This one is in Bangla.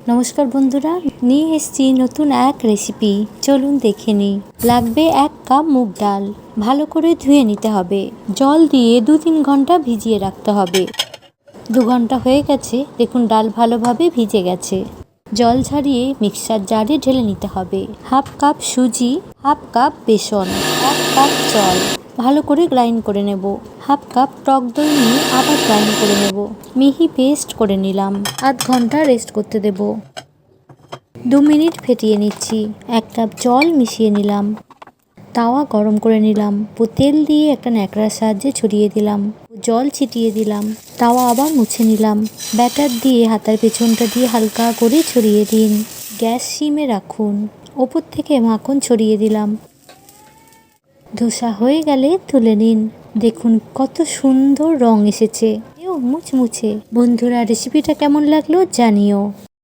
নমস্কার বন্ধুরা, নিয়ে এসেছি নতুন এক রেসিপি। চলুন দেখে নিই। লাগবে 1 কাপ মুগ ডাল। ভালো করে ধুয়ে নিতে হবে। জল দিয়ে 2-3 ঘন্টা ভিজিয়ে রাখতে হবে। 2 ঘন্টা হয়ে গেছে, দেখুন ডাল ভালোভাবে ভিজে গেছে। জল ঝরিয়ে মিক্সার জারে ঢেলে নিতে হবে। 1/2 কাপ সুজি, 1/2 কাপ বেসন, 1 কাপ জল ভালো করে গ্রাইন্ড করে নেব। 1/2 কাপ টক দই নিয়ে আবার গ্রাইন্ড করে নেব। মিহি পেস্ট করে নিলাম। আধ ঘন্টা রেস্ট করতে দেব। 2 মিনিট ফেটিয়ে নিচ্ছি। 1 কাপ জল মিশিয়ে নিলাম। তাওয়া গরম করে নিলাম। তেল দিয়ে একটা ন্যাকড়ার সাহায্যে ছড়িয়ে দিলাম। জল ছিটিয়ে দিলাম। তাওয়া আবার মুছে নিলাম। ব্যাটার দিয়ে হাতার পেছনটা দিয়ে হালকা করে ছড়িয়ে দিন। গ্যাস সিমে রাখুন। ওপর থেকে মাখন ছড়িয়ে দিলাম। ধোসা হয়ে গেলে তুলে নিন। দেখুন কত সুন্দর রং এসেছে, মুচমুচে। বন্ধুরা, রেসিপিটা কেমন লাগলো জানিও।